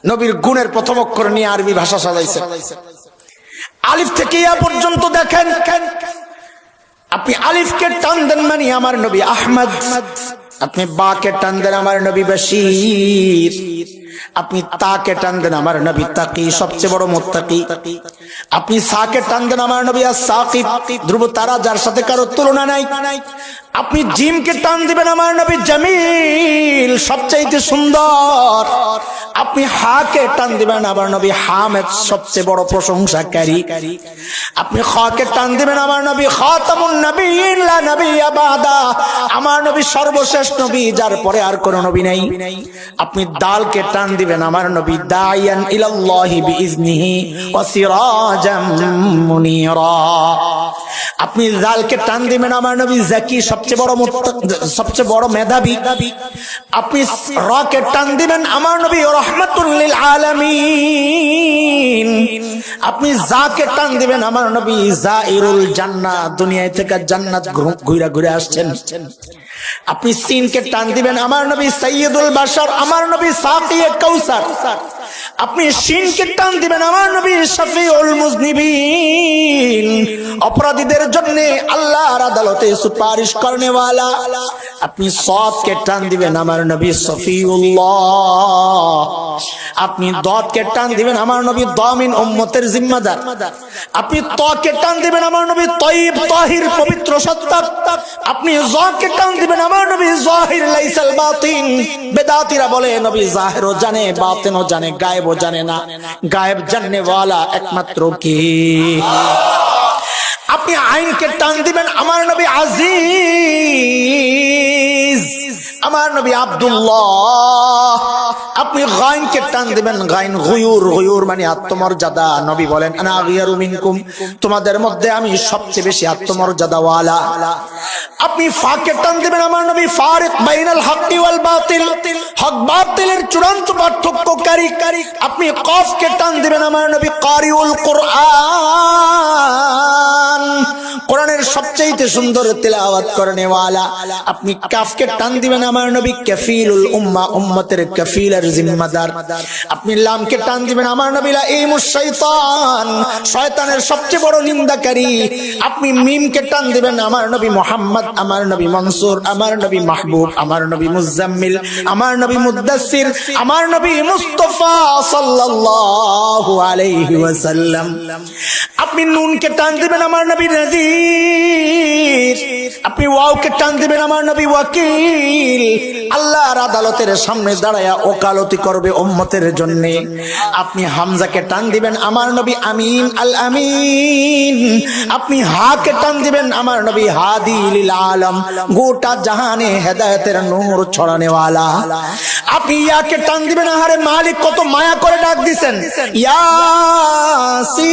নবীর গুণের প্রথম অক্ষর নিয়ে আরবি ভাষা সাজাইছে। আলিফ থেকে ইয়া পর্যন্ত দেখেন, আপনি আলিফকে টান দেন মানে আমার নবী আহমদ, আপনি বা কে টান দেন আমার নবী বশীর, আপনি তাকে টান দেন আমার নবী তাকি, সবচেয়ে বড় মুত্তাকি। আপনি সাকে টান দেন আমার নবী as-সাকিব, ধ্রুব তারা যার সাথে কারো তুলনা নাই। আপনি জিমকে টান দিবেন আমার নবী জামিল, সবচাইতে সুন্দর। আপনি হাকে টান দিবেন আমার নবী হামিদ, সবচেয়ে বড় প্রশংসাকারী। আপনি খাকে টান দিবেন আমার নবী খাতামুন নবিয়্যিন লা নাবিয়্যা বাদা, আমার নবী সর্বশেষ নবী, যার পরে আর কোন নবী নাই। আপনি দালকে টান দিবেন আমার নবী দাইয়ান ইলাল্লাহি বিইজনিহি ওয়া সিরাজাম মুনীরা। আপনি জালকে টান দিবেন আমার নবী জাকি, সবচেয়ে বড় সবচেয়ে বড় মেধাবী। আপনি রাকে টান দিবেন আমার নবী রাহমাতুল লিল আলামিন। আপনি জাকে টান দিবেন আমার নবী জাইরুল জান্নাহ, দুনিয়া থেকে জান্নাত ঘুরে ঘুরে আসছেন। আপনি সিনকে টান দিবেন আমার নবী সাইয়্যিদুল বাশার, আমার নবী সাকিয়ে কাউসার। আপনি শিনকে টান দিবেন আমার নবী শাফিউল মুজনিবিন, অপরাধীদের জন্য আল্লাহর আদালতে সুপারিশ করনে ওয়ালা। আপনি সাদকে টান দিবেন আমার নবী সফিউল্লাহ। আপনি দাদকে টান দিবেন আমার নবী দামিন উম্মতের জিম্মাদার। আপনি তাকে টান দিবেন আমার নবী তাইয়িব তাহির, পবিত্র সত্তা। আপনি জাকে টান দিবেন আমার নবী জাহির লাইসাল বাতিন, বেদাতীরা বলে নবী জাহিরও জানে বাতিনও জানে, গায়েবও জানে না। গায়েব জাননে ওয়ালা একমাত্র কে? আপনি আইনকে টান দিবেন আমার নবী আজিজ, আমার নবী আব্দুল্লাহ। আপনি গাইনকে টান দিবেন গাইন গুয়ুর, গুয়ুর মানে আত্মমর্যাদা। নবী বলেন আনা আগিয়ারু মিনকুম, তোমাদের মধ্যে আমি সবচেয়ে বেশি আত্মমর্যাদা ওয়ালা। আপনি ফাকে টান দিবেন আমার নবী ফারিক বাইনাল হক্কি ওয়াল বাতিল, হক বাতিলের চূড়ান্ত পার্থক্যকারী। আপনি কফকে টান দিবেন আমার নবী কারিউল কুরআন, কোরআনের সবচেয়ে সুন্দর তেলাওয়াত করনে ওয়ালা। আপনি কাফকে টান দিবেন আমার নবী কাফিলুল উম্মাহ, উম্মতের কাফিলের জিম্মাদার। আপনি লামকে টান দিবেন আমার নবী লাঈমুশ শাইতান, শয়তানের সবচেয়ে বড় নিন্দাকারী। আপনি মিমকে টান দিবেন আমার নবী মুহাম্মদ, আমার নবী মনসুর, আমার নবী মাহবুব, আমার নবী মুজাম্মিল, আমার নবী মুদ্দাসসির, আমার নবী মুস্তাফা সাল্লাল্লাহু আলাইহি ওয়াসাল্লাম। আপনি নুনকে টান দিবেন আমার নবী নাযীর। আপনি ওয়াওকে টান দিবেন আমার নবী ওয়াকিল, আল্লাহর আদালতের সামনে দাঁড়ায়া ওকালতি করবে উম্মতের জন্য। আপনি হামজাকে টান দিবেন আমার নবী আমিন আল আমিন। আপনি হাকে টান দিবেন আমার নবী হাদি লিল আলম, গোটা জাহানে হেদায়েতের নূর ছড়ানে ওয়ালা। আপনি ইয়াকে টান দিবেন, আহারে মালিক কত মায়া করে ডাক দিবেন ইয়াসিন।